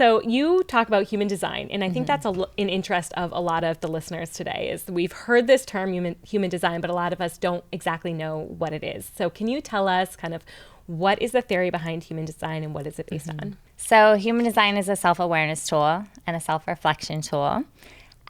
So you talk about human design, and I think that's an interest of a lot of the listeners today is we've heard this term human design, but a lot of us don't exactly know what it is. So can you tell us kind of what is the theory behind human design and what is it based on? So human design is a self-awareness tool and a self-reflection tool.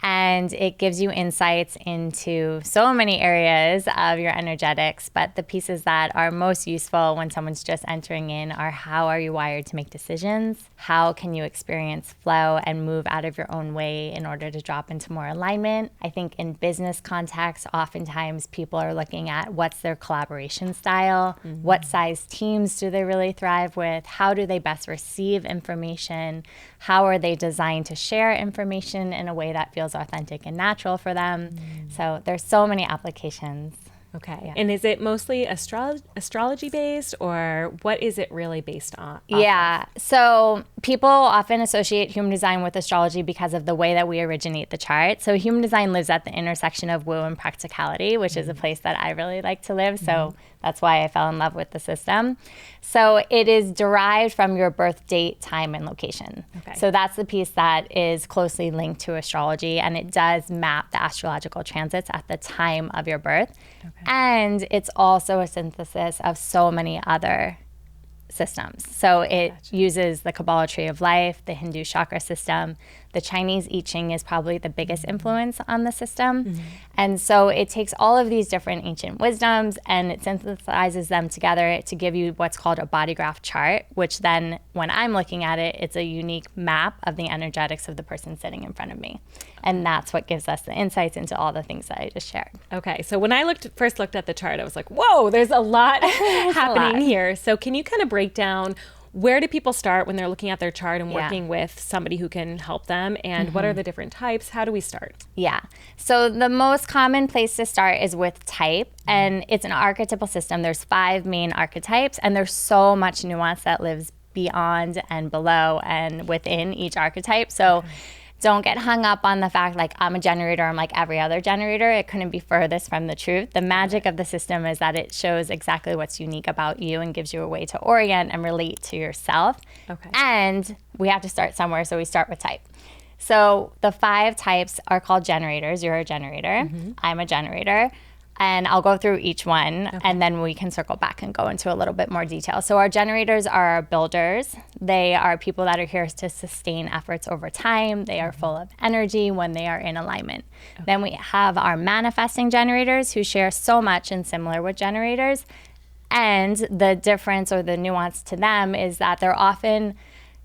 And it gives you insights into so many areas of your energetics, but the pieces that are most useful when someone's just entering in are how are you wired to make decisions? How can you experience flow and move out of your own way in order to drop into more alignment? I think in business context, oftentimes people are looking at what's their collaboration style, what size teams do they really thrive with, how do they best receive information, how are they designed to share information in a way that feels authentic and natural for them. So there's so many applications. Okay. Yeah. And is it mostly astrology based, or what is it really based on? Yeah. So people often associate human design with astrology because of the way that we originate the chart. So human design lives at the intersection of woo and practicality, which is a place that I really like to live. So that's why I fell in love with the system. So it is derived from your birth date, time, and location. Okay. So that's the piece that is closely linked to astrology, and it does map the astrological transits at the time of your birth. Okay. And it's also a synthesis of so many other systems. So it uses the Kabbalah tree of life, the Hindu chakra system. The Chinese I Ching is probably the biggest influence on the system. And so it takes all of these different ancient wisdoms and it synthesizes them together to give you what's called a body graph chart, which then when I'm looking at it, it's a unique map of the energetics of the person sitting in front of me. And that's what gives us the insights into all the things that I just shared. Okay. So when I first looked at the chart, I was like, whoa, there's a lot happening here. So can you kind of break down where do people start when they're looking at their chart and working with somebody who can help them? And what are the different types? How do we start? Yeah. So the most common place to start is with type. And it's an archetypal system. There's 5 main archetypes. And there's so much nuance that lives beyond and below and within each archetype. So don't get hung up on the fact like I'm a generator, I'm like every other generator. It couldn't be furthest from the truth. The magic of the system is that it shows exactly what's unique about you and gives you a way to orient and relate to yourself. Okay. And we have to start somewhere, so we start with type. So the 5 types are called generators. You're a generator. I'm a generator. And I'll go through each one, and then we can circle back and go into a little bit more detail. So our generators are builders. They are people that are here to sustain efforts over time. They are full of energy when they are in alignment. Then we have our manifesting generators who share so much and similar with generators. And the difference or the nuance to them is that they're often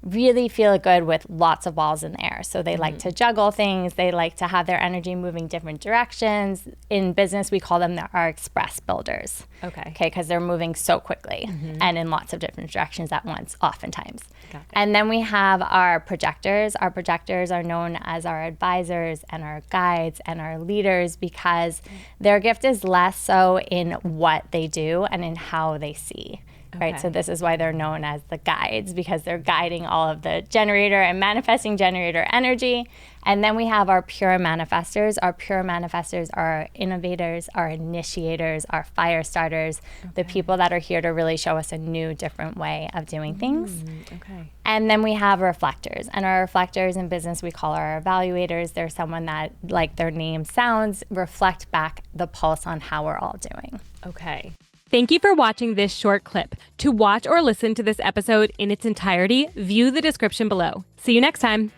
really feel good with lots of balls in the air. So they like to juggle things. They like to have their energy moving different directions. In business, we call them our express builders. Okay, because they're moving so quickly and in lots of different directions at once, oftentimes. And then we have our projectors. Our projectors are known as our advisors and our guides and our leaders because their gift is less so in what they do and in how they see. Right, so this is why they're known as the guides, because they're guiding all of the generator and manifesting generator energy. And then we have our pure manifestors. Our pure manifestors are our innovators, our initiators, our fire starters, the people that are here to really show us a new, different way of doing things. And then we have reflectors. And our reflectors in business, we call our evaluators. They're someone that, like their name sounds, reflect back the pulse on how we're all doing. Okay. Thank you for watching this short clip. To watch or listen to this episode in its entirety, view the description below. See you next time.